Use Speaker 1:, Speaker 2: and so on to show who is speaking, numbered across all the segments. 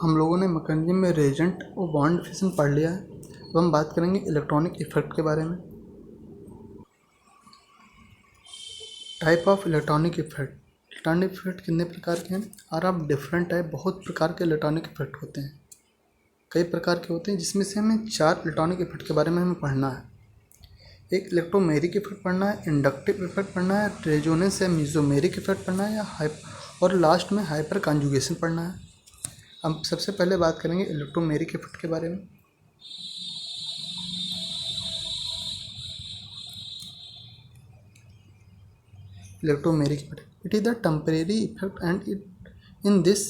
Speaker 1: हम लोगों ने मैकेनिज्म में रिएजेंट और बॉन्ड डिफिशन पढ़ लिया है। अब हम बात करेंगे इलेक्ट्रॉनिक इफेक्ट के बारे में। टाइप ऑफ इलेक्ट्रॉनिक इफेक्ट कितने प्रकार के हैं? और आप डिफरेंट टाइप, बहुत प्रकार के इलेक्ट्रॉनिक इफेक्ट होते हैं, कई प्रकार के होते हैं, जिसमें से हमें 4 इलेक्ट्रॉनिक इफेक्ट के बारे में हमें पढ़ना है। एक इलेक्ट्रोमेरिक इफेक्ट पढ़ना है, इंडक्टिव इफेक्ट पढ़ना है, रेजोनेंस या मीजोमेरिक इफेक्ट पढ़ना है, और लास्ट में हाइपर कॉन्जुगेशन पढ़ना है। हम सबसे पहले बात करेंगे इलेक्ट्रोमेरिक इफेक्ट के बारे में। Electromeric effect. It is the temporary effect, and in this,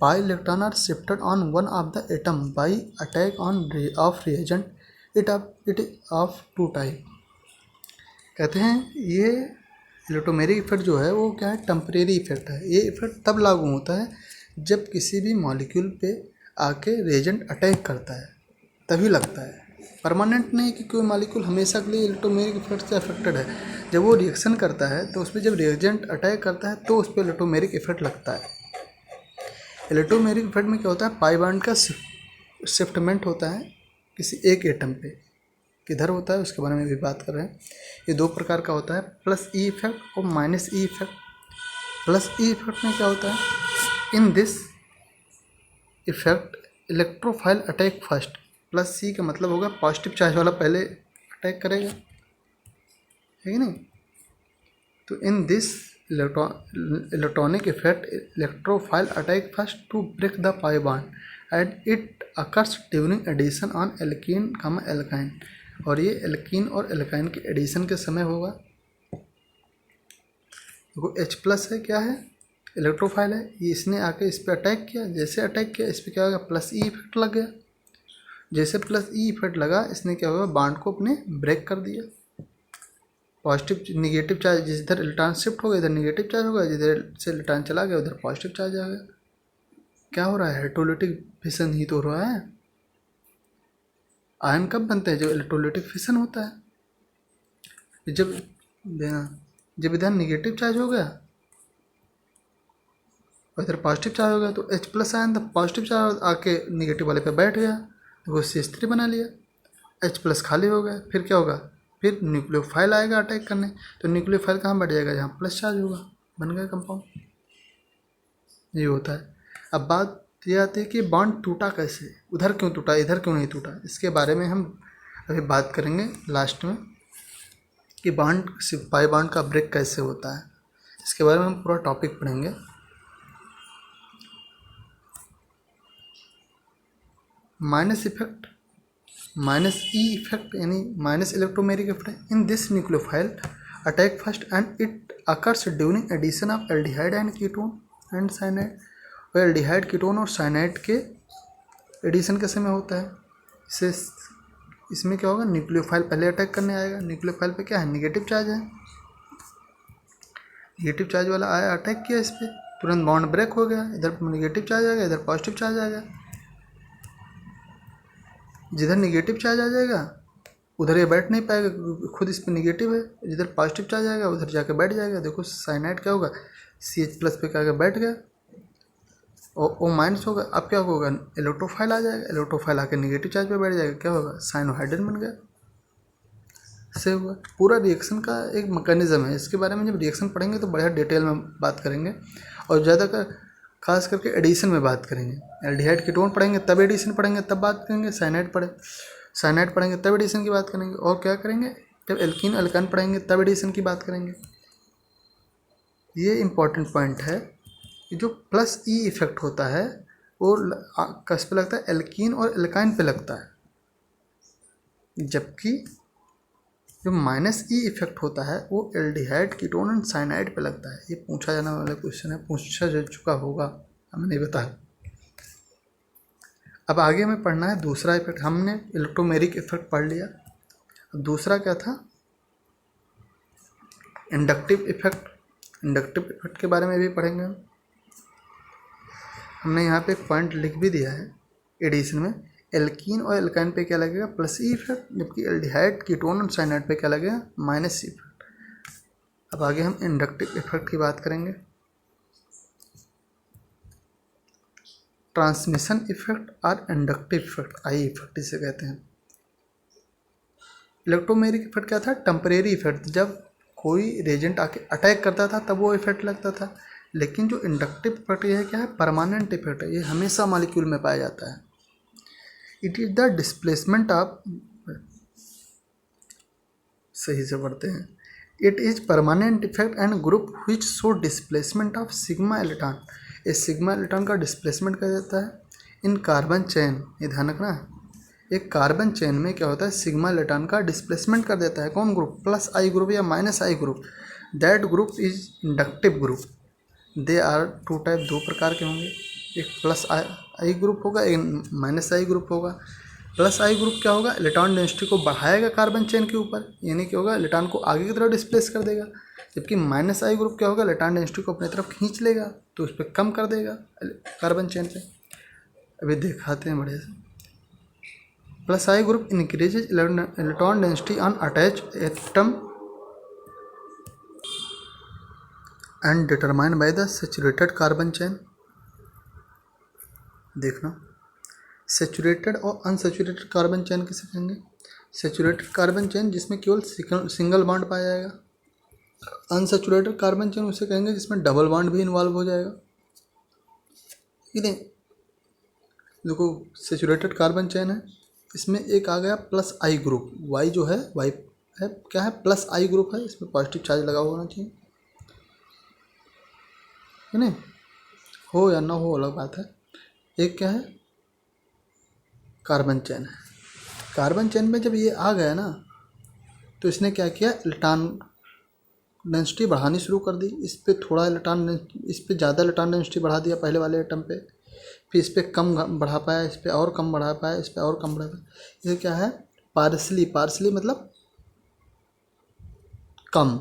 Speaker 1: pi electron are shifted on one of the atom by attack of reagent. It is of two type. कहते हैं ये इलेक्ट्रोमेरिक इफेक्ट जो है वो क्या है? टेम्परेरी इफेक्ट है। ये इफेक्ट तब लागू होता है जब किसी भी मॉलिक्यूल पे आके रिएजेंट अटैक करता है, तभी लगता है। परमानेंट नहीं कि कोई मॉलिक्यूल हमेशा के लिए इलेक्ट्रोमेरिक इफेक्ट से अफेक्टेड है। जब वो रिएक्शन करता है तो उसमें जब रिएजेंट अटैक करता है तो उस पर इलेक्ट्रोमेरिक इफेक्ट लगता है। इलेक्ट्रोमेरिक इफेक्ट में क्या होता है? पाई बॉन्ड का शिफ्टमेंट होता है किसी एक एटम पे, किधर होता है उसके बारे में भी बात कर रहे हैं। ये 2 प्रकार का होता है, प्लस ई इफेक्ट और minus E effect. Plus E effect में क्या होता है? In this effect electrophile attack first. Plus C का मतलब होगा पॉजिटिव चार्ज वाला पहले अटैक करेगा, है कि नहीं? तो in this electronic effect electrophile attack first to break the pi bond and it occurs during addition on alkene comma alkyne. और ये एल्कीन और एल्काइन के एडिशन के समय होगा। देखो H प्लस है, क्या है? इलेक्ट्रोफाइल है। ये इसने आके इस पर अटैक किया, जैसे अटैक किया इस पर क्या होगा? प्लस ई इफेक्ट लग गया। जैसे प्लस ई इफेक्ट लगा, इसने क्या होगा? बॉन्ड को अपने ब्रेक कर दिया। पॉजिटिव निगेटिव चार्ज, जिधर इलेक्ट्रॉन शिफ्ट हो गया इधर निगेटिव चार्ज होगा, जिधर से इलेक्ट्रॉन चला गया उधर पॉजिटिव चार्ज आ गया। क्या हो रहा है? इलेक्ट्रोलाइटिक फिशन ही तो हो रहा है। आयन कब बनते हैं? जब इलेक्ट्रोलाइटिक फिशन होता है। जब इधर निगेटिव चार्ज हो गया और इधर पॉजिटिव चार्ज हो गया तो H प्लस आयन, तो पॉजिटिव चार्ज आके निगेटिव वाले पे बैठ गया तो वो CH3 बना लिया। H प्लस खाली हो गया, फिर क्या होगा? फिर न्यूक्लियोफाइल आएगा अटैक करने, तो न्यूक्लियोफाइल कहाँ बैठ जाएगा? जहाँ प्लस चार्ज होगा, बन गया कंपाउंड। ये होता है। अब बात ये आती है कि बॉन्ड टूटा कैसे, उधर क्यों टूटा इधर क्यों नहीं टूटा। इसके बारे में हम अभी बात करेंगे लास्ट में कि बॉन्ड पाई बॉन्ड का ब्रेक कैसे होता है। इसके बारे में हम पूरा टॉपिक पढ़ेंगे। Minus effect, minus E effect यानी minus electromeric effect. In this nucleophile attack first and it occurs during addition of aldehyde and ketone and cyanide. और एल्डिहाइड, कीटोन और साइनाइड के एडिशन के समय होता है। इसमें क्या होगा? न्यूक्लियोफाइल पहले अटैक करने आएगा। न्यूक्लियोफाइल पे क्या है? निगेटिव चार्ज है। निगेटिव चार्ज वाला आया, अटैक किया इस पर, तुरंत बॉन्ड ब्रेक हो गया। इधर निगेटिव चार्ज आ गया, इधर पॉजिटिव चार्ज आ गया। जिधर निगेटिव चार्ज आ जाएगा उधर ये बैठ नहीं पाएगा, खुद इस पर निगेटिव है। जिधर पॉजिटिव चार्ज आएगा उधर जाके बैठ जाएगा। देखो साइनाइड क्या होगा? CH प्लस पे क्या बैठ गया, और O माइनस होगा। अब क्या होगा? इलेक्ट्रोफाइल आ जाएगा, इलेक्ट्रोफाइल आके निगेटिव चार्ज पे बैठ जाएगा, क्या होगा? साइनोहाइड्रेन बन गया। से हुआ। पूरा रिएक्शन का एक मैकेनिज्म है। इसके बारे में जब रिएक्शन पढ़ेंगे तो बढ़िया डिटेल में बात करेंगे, और ज़्यादातर खास करके एडिशन में बात करेंगे। एल्डिहाइड कीटोन पढ़ेंगे तब एडिशन पढ़ेंगे, तब बात करेंगे। साइनाइड पढ़ेंगे तब एडिशन की बात करेंगे। और क्या करेंगे? जब एल्कीन अल्काइन पढ़ेंगे तब एडिशन की बात करेंगे। ये इम्पॉर्टेंट पॉइंट है कि जो प्लस ई इफेक्ट होता है वो किस पे लगता है? एल्कीन और एल्काइन पे लगता है, जबकि जो माइनस ई इफेक्ट होता है वो एल्डिहाइड, कीटोन एंड साइनाइड पे लगता है। ये पूछा जाने वाला क्वेश्चन है, पूछा जा चुका होगा, हमें नहीं बताया। अब आगे हमें पढ़ना है दूसरा इफेक्ट। हमने इलेक्ट्रोमेरिक इफेक्ट पढ़ लिया। अब दूसरा क्या था? Inductive effect. इंडक्टिव इफेक्ट के बारे में भी पढ़ेंगे। हमने यहाँ पे एक पॉइंट लिख भी दिया है एडिशन में। एल्कीन और एल्काइन पे क्या लगेगा? प्लस ई इफेक्ट, जबकि एल्डिहाइड, कीटोन और साइनाइड पे क्या लगेगा? Minus E effect. अब आगे हम इंडक्टिव इफेक्ट की बात करेंगे। ट्रांसमिशन इफेक्ट और इंडक्टिव इफेक्ट, आई इफेक्ट इसे कहते हैं। इलेक्ट्रोमैग्नेटिक इफेक्ट क्या था? टेम्परेरी इफेक्ट, जब कोई रेजेंट आके अटैक करता था तब वो इफेक्ट लगता था। लेकिन जो इंडक्टिव इफेक्ट यह क्या है? परमानेंट इफेक्ट है, ये हमेशा मॉलिक्यूल में पाया जाता है। It is the displacement of, सही से पढ़ते हैं, it is permanent effect and group which show displacement of sigma electron. इस सिग्मा इलेक्ट्रॉन का डिस्प्लेसमेंट कर देता है इन कार्बन चेन। ये ध्यान रखना है, एक कार्बन चेन में क्या होता है? सिग्मा इलेक्ट्रॉन का डिस्प्लेसमेंट कर देता है। कौन ग्रुप? प्लस आई ग्रुप या minus I group. That group is inductive group. They are two type, दो प्रकार के होंगे, एक प्लस आई ग्रुप होगा, एक माइनस आई ग्रुप होगा। प्लस आई ग्रुप क्या होगा? इलेक्ट्रॉन डेंसिटी को बढ़ाएगा कार्बन चेन के ऊपर, यानी क्या होगा? इलेक्ट्रॉन को आगे की तरफ डिस्प्लेस कर देगा। जबकि माइनस आई ग्रुप क्या होगा? इलेक्ट्रॉन डेंसिटी को अपनी तरफ खींच लेगा, तो उस पर कम कर देगा कार्बन चेन पे। अभी दिखाते हैं बढ़िया से। Plus I group increases electron density on attach atom and determined by the saturated carbon chain. देखना, सैचुरेटेड और अनसैचुरेटेड कार्बन चेन किसे कहेंगे? सैचुरेटेड कार्बन चेन जिसमें केवल सिंगल बॉन्ड पाया जाएगा। अनसैचुरेटेड कार्बन चेन उसे कहेंगे जिसमें डबल बॉन्ड भी इन्वॉल्व हो जाएगा। ठीक है, देखो सैचुरेटेड कार्बन चेन है, इसमें एक आ गया प्लस आई ग्रुप। वाई जो है, वाई है क्या है? प्लस आई ग्रुप है, इसमें पॉजिटिव चार्ज लगा होना चाहिए, है नहीं? हो या ना हो अलग बात है। एक क्या है? कार्बन चेन है। कार्बन चेन में जब ये आ गया ना, तो इसने क्या किया? इलेक्ट्रॉन डेंसिटी बढ़ानी शुरू कर दी। इस पर थोड़ा इस पर ज़्यादा इलेक्ट्रॉन डेंसिटी बढ़ा दिया पहले वाले एटम पे, फिर इस पर कम बढ़ा पाया, इस पर और कम बढ़ा पाया, इस पर और कम बढ़ा पाया। ये क्या है? पार्सली मतलब कम।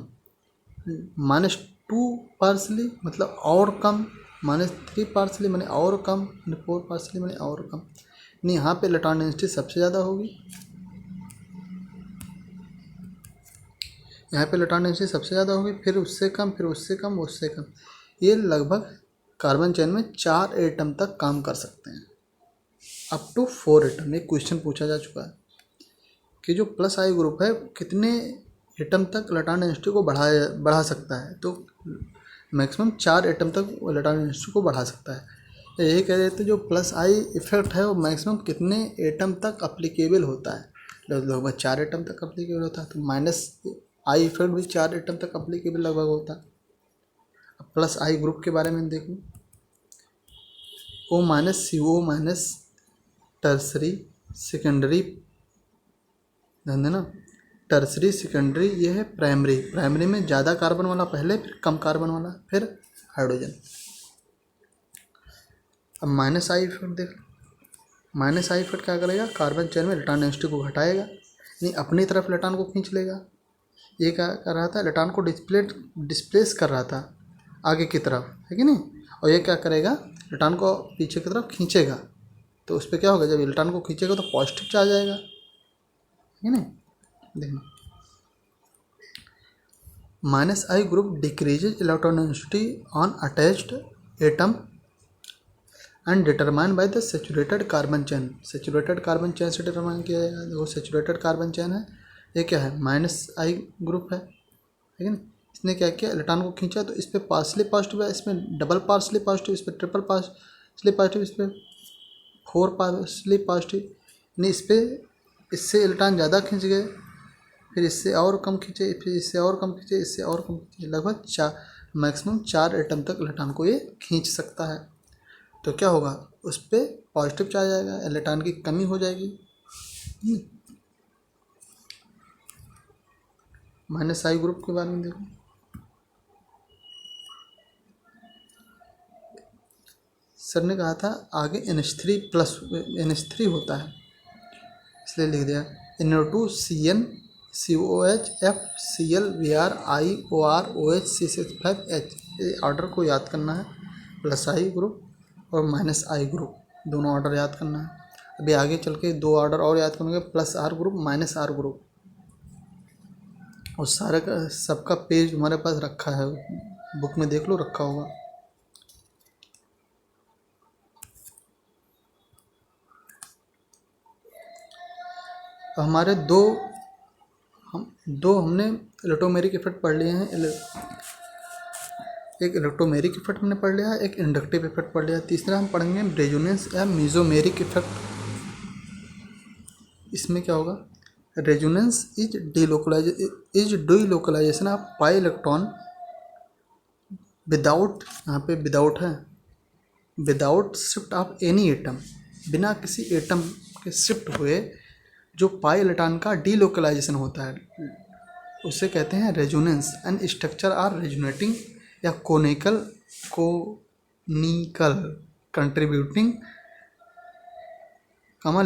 Speaker 1: -2 पार्सली मतलब और कम, -3 पार्सली मैंने और कम, 4 पार्सली मैंने और कम। नहीं, यहाँ पे इलेक्ट्रॉन डेंसिटी सबसे ज़्यादा होगी, यहाँ पे इलेक्ट्रॉन डेंसिटी सबसे ज़्यादा होगी, फिर उससे कम, फिर उससे कम, उससे कम। ये लगभग कार्बन चेन में 4 एटम तक काम कर सकते हैं, अप टू 4 एटम। एक क्वेश्चन पूछा जा चुका है कि जो प्लस आई ग्रुप है कितने एटम तक इलेक्ट्रॉन डेंसिटी को बढ़ा सकता है? तो मैक्सिमम 4 एटम तक इलेक्ट्रॉन डेंसिटी को बढ़ा सकता है। यही कह रहे थे जो प्लस आई इफेक्ट है वो मैक्सिमम कितने एटम तक अप्लीकेबल होता है? लगभग 4 एटम तक अप्लीकेबल होता है। तो माइनस आई इफेक्ट भी 4 एटम तक अप्लीकेबल लगभग होता है। अब प्लस आई ग्रुप के बारे में देखो, ओ माइनस सी ओ माइनस टर्सरी सेकेंडरी, ध्यान देना, टर्सरी सेकेंडरी ये है प्राइमरी। प्राइमरी में ज़्यादा कार्बन वाला पहले, फिर कम कार्बन वाला, फिर हाइड्रोजन। अब माइनस आई इफेक्ट देख, माइनस आई इफेक्ट क्या करेगा? कार्बन चेन में इलेक्ट्रॉन डेंसिटी को घटाएगा, नहीं अपनी तरफ इलेक्ट्रॉन को खींच लेगा। ये क्या कर रहा था? इलेक्ट्रॉन को डिस्प्लेस कर रहा था आगे की तरफ, है कि नहीं? और ये क्या करेगा? इलेक्ट्रॉन को पीछे की तरफ खींचेगा। तो उस पर क्या होगा? जब इलेक्ट्रॉन को खींचेगा तो पॉजिटिव चार्ज आएगा, है नहीं? देखना, minus I group decreases electron density on attached atom and determine by the saturated carbon chain. Saturated carbon chain से डिटरमाइन किया जाएगा। देखो सैचुरेटेड कार्बन चेन है, ये क्या है? माइनस आई ग्रुप है, ठीक है ना? इसने क्या किया? इलेक्ट्रॉन को खींचा, तो इस पर पार्सली पॉजिटिव है, इसमें डबल पार्सली पॉजिटिव, इस पर ट्रिपल पार्सली पॉजिटिव, इस पर 4 पार्सली पॉजिटिव। नहीं, इस पर इससे इलेक्ट्रॉन ज़्यादा खींच गए, फिर इससे और कम खींचे, फिर इससे और कम खींचे, इससे और कम खींचे। लगभग मैक्सिमम 4 एटम तक इलेक्ट्रॉन को ये खींच सकता है। तो क्या होगा? उस पर पॉजिटिव चार्ज आएगा, इलेक्ट्रॉन की कमी हो जाएगी। माइनस आई ग्रुप के बारे में देखो, सर ने कहा था आगे NH3+ होता है, इसलिए लिख दिया NO2CN COH FCl Br IOR OH C65H। ये ऑर्डर को याद करना है, प्लस आई ग्रुप और माइनस आई ग्रुप, दोनों ऑर्डर याद करना है। अभी आगे चल के 2 ऑर्डर और याद करेंगे, plus R group, minus R group. और सारे का सबका पेज हमारे पास रखा है, बुक में देख लो, रखा होगा। हमारे दो हमने इलेक्ट्रोमेरिक इफेक्ट पढ़ लिए हैं। एक इलेक्ट्रोमेरिक इफेक्ट हमने पढ़ लिया है, एक इंडक्टिव इफेक्ट पढ़ लिया है। तीसरा हम पढ़ेंगे रेजोनेंस या मीजोमेरिक इफेक्ट। इसमें क्या होगा, resonance is delocalization of pi electron without, यहाँ पे विदाउट है, without shift of any atom, बिना किसी एटम के शिफ्ट हुए जो पाई इलेक्ट्रॉन का डीलोकलाइजेशन होता है उसे कहते हैं resonance. And structure are resonating या कोनिकल कंट्रीब्यूटिंग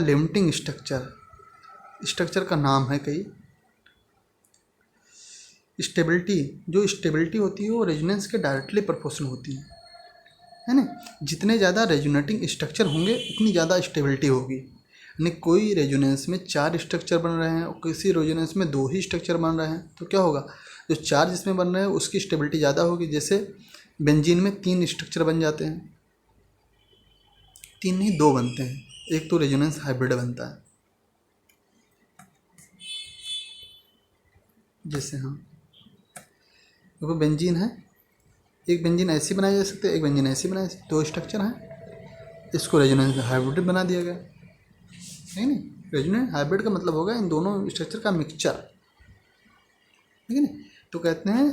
Speaker 1: लिमिटिंग स्ट्रक्चर का नाम है कई। स्टेबिलिटी, जो स्टेबिलिटी होती है वो रेजोनेंस के डायरेक्टली प्रोपोर्शनल होती है ना। जितने ज़्यादा रेजोनेटिंग स्ट्रक्चर होंगे उतनी ज़्यादा स्टेबिलिटी होगी। यानी कोई रेजोनेंस में 4 स्ट्रक्चर बन रहे हैं और किसी रेजोनेंस में 2 ही स्ट्रक्चर बन रहे हैं, तो क्या होगा, जो 4 जिसमें बन रहे हैं उसकी स्टेबिलिटी ज़्यादा होगी। जैसे बेंजीन में 3 स्ट्रक्चर बन जाते हैं, 3 नहीं 2 बनते हैं, एक तो रेजोनेंस हाइब्रिड बनता है। जैसे हाँ देखो बेंजीन है, एक बेंजीन ऐसी बनाई जा सकती है, एक बेंजीन ऐसी बनाई, 2 स्ट्रक्चर हैं, इसको रेजोनेंस हाइब्रिड बना दिया गया। नहीं, रेजोनेंस हाइब्रिड का मतलब होगा इन दोनों स्ट्रक्चर का मिक्सचर, ठीक है ना। तो कहते हैं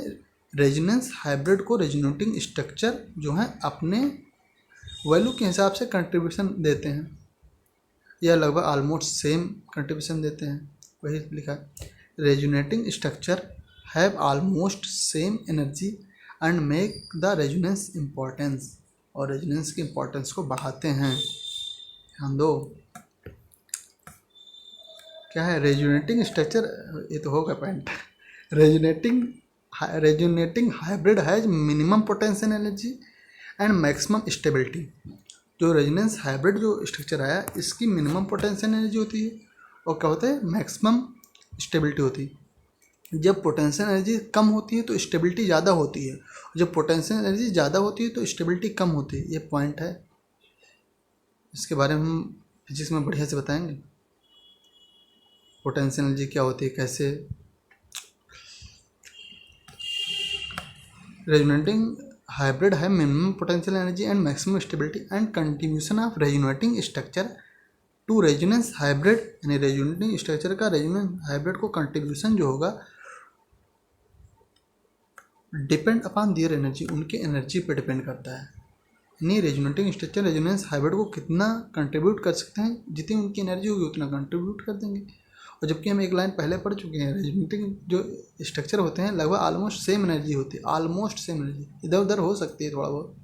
Speaker 1: रेजोनेंस हाइब्रिड को रेजोनेटिंग स्ट्रक्चर जो है अपने वैल्यू के हिसाब से कंट्रीब्यूशन देते हैं, या लगभग ऑलमोस्ट सेम कंट्रीब्यूशन देते हैं। वही लिखा है, resonating structure have almost same energy and make the resonance importance, और रेजोनेंस की इम्पोर्टेंस को बढ़ाते हैं। ध्यान दो क्या है रेजोनेटिंग स्ट्रक्चर, ये तो होगा point. Resonating hybrid has minimum potential energy and maximum stability. जो रेजोनेंस हाइब्रिड जो स्ट्रक्चर आया इसकी मिनिमम पोटेंशियल एनर्जी होती है और क्या होता है, मैक्सिमम स्टेबिलिटी होती है। जब पोटेंशियल एनर्जी कम होती है तो स्टेबिलिटी ज़्यादा होती है, जब पोटेंशियल एनर्जी ज़्यादा होती है तो स्टेबिलिटी कम होती है। ये पॉइंट है, इसके बारे में हम फिजिक्स में बढ़िया से बताएंगे, पोटेंशियल एनर्जी क्या होती है, कैसे। रेजोनेटिंग हाइब्रिड है minimum potential energy and maximum stability and contribution of resonating structure to resonance hybrid, यानी रेजोनेटिंग स्ट्रक्चर का रेजोनेंस हाइब्रिड को कंट्रीब्यूशन जो होगा डिपेंड अपॉन देयर एनर्जी, उनके एनर्जी पे डिपेंड करता है। यानी रेजोनेटिंग स्ट्रक्चर रेजोनेंस हाइब्रिड को कितना कंट्रीब्यूट कर सकते हैं, जितनी उनकी एनर्जी होगी उतना कंट्रीब्यूट कर देंगे। और जबकि हम एक लाइन पहले पढ़ चुके हैं, रेजोनेटिंग जो स्ट्रक्चर होते हैं लगभग ऑलमोस्ट सेम एनर्जी होती है, ऑलमोस्ट सेम एनर्जी, इधर उधर हो सकती है थोड़ा बहुत।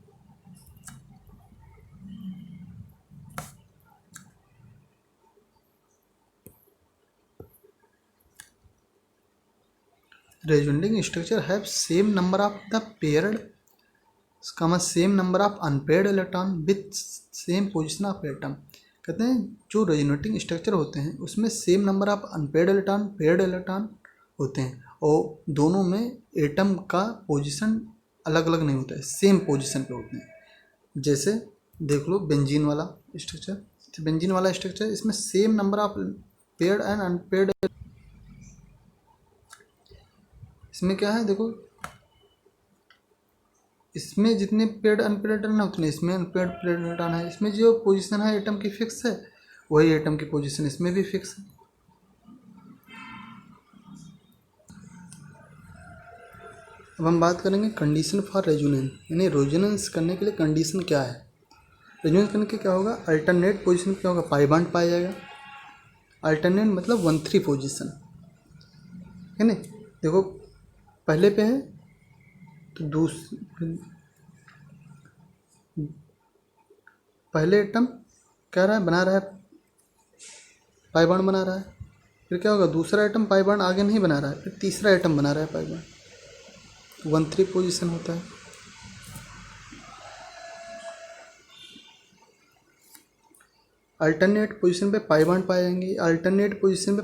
Speaker 1: Resonating structure have same number of the paired same number of unpaired electron with same position of atom. कहते हैं जो रेजोनेटिंग स्ट्रक्चर होते हैं उसमें same number of unpaired electron paired electron होते हैं, और दोनों में एटम का पोजीशन अलग अलग नहीं होता है, सेम पोजीशन पे होते हैं। जैसे देख लो बेंजीन वाला स्ट्रक्चर, इसमें same number of paired and unpaired. इसमें क्या है देखो, इसमें जितने पेड अनपेड इलेक्ट्रॉन है उतने इसमें अनपेड पेड इलेक्ट्रॉन है। इसमें जो पोजीशन है एटम की फिक्स है, वही एटम की पोजीशन इसमें भी फिक्स है। अब हम बात करेंगे कंडीशन फॉर रेजोनेंस, यानी रेजोनेंस करने के लिए कंडीशन क्या है। रेजोनेंस करने के क्या होगा, अल्टरनेट पोजीशन क्या होगा, पाई बॉन्ड पाया जाएगा। अल्टरनेट मतलब 1-3 पोजीशन है ना। देखो पहले पे है तो पहले एटम क्या रहा है, बना रहा है पाई बॉन्ड बना रहा है, फिर क्या होगा दूसरा एटम पाई बॉन्ड आगे नहीं बना रहा है, फिर तीसरा एटम बना रहा है पाई बॉन्ड, 1-3 पोजीशन होता है। अल्टरनेट पोजीशन पे पाई बॉन्ड पाए जाएंगे, अल्टरनेट पोजीशन पे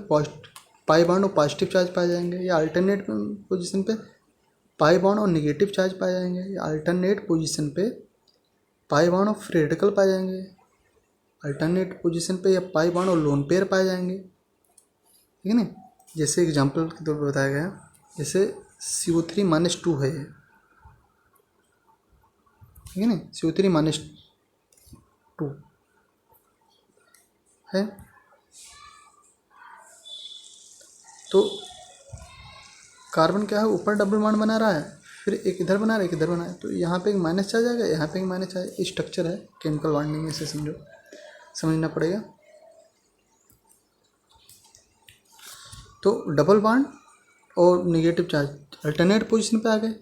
Speaker 1: पाई बॉन्ड और पॉजिटिव चार्ज पाए जाएंगे, या अल्टरनेट पोजीशन पे पाई बॉन्ड और नेगेटिव चार्ज पाए जाएंगे, या अल्टरनेट पोजीशन पे पाई बॉन्ड और फ्री रेडिकल पाए जाएंगे, अल्टरनेट पोजीशन पे या पाई बॉन्ड और लोन पेयर पाए जाएंगे। ठीक है ना। जैसे एग्जांपल के तौर पर बताया गया, जैसे CO3-2 है ये, ठीक है ना, CO3-2 है। तो कार्बन क्या है, ऊपर डबल बॉन्ड बना रहा है, फिर एक इधर बना रहा है, एक इधर बना है, तो यहाँ पे एक माइनस चार्ज आएगा, यहाँ पे एक माइनस चार्ज। स्ट्रक्चर है केमिकल बॉन्डिंग में, से समझना पड़ेगा। तो डबल बॉन्ड और नेगेटिव चार्ज अल्टरनेट पोजीशन पे आ गए।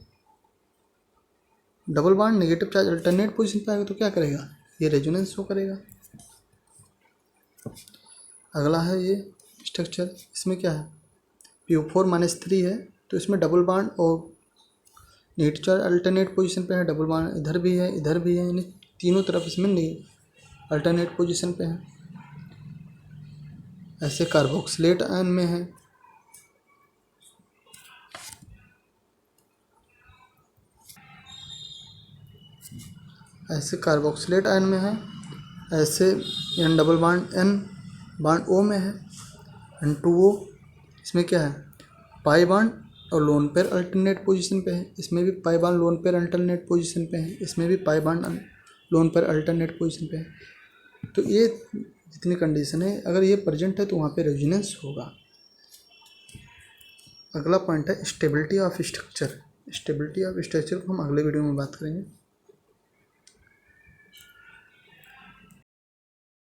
Speaker 1: Double bond negative charge alternate position पे आ गए तो क्या करेगा, ये रेजोनेंस शो करेगा। अगला है ये स्ट्रक्चर, इसमें क्या है, PO4-3 है, तो इसमें डबल बॉन्ड और नेगेटिव चार्ज अल्टरनेट पोजीशन पे है। डबल बॉन्ड इधर भी है, इधर भी है, यानी तीनों तरफ इसमें नहीं अल्टरनेट पोजीशन पे है। ऐसे कार्बोक्सिलेट आयन में है, ऐसे कार्बोक्सिलेट आयन में है, ऐसे N double bond N bond O में है, N2O। इसमें क्या है, पाई बॉन्ड और लोन पेयर अल्टरनेट पोजीशन पे है। इसमें भी pi bond lone pair alternate position पे है, इसमें भी pi bond lone pair alternate position पे है। तो ये जितनी कंडीशन है, अगर ये प्रेजेंट है तो वहाँ पे रेजोनेंस होगा। अगला पॉइंट है stability of structure. Stability of structure को हम अगले वीडियो में बात करेंगे।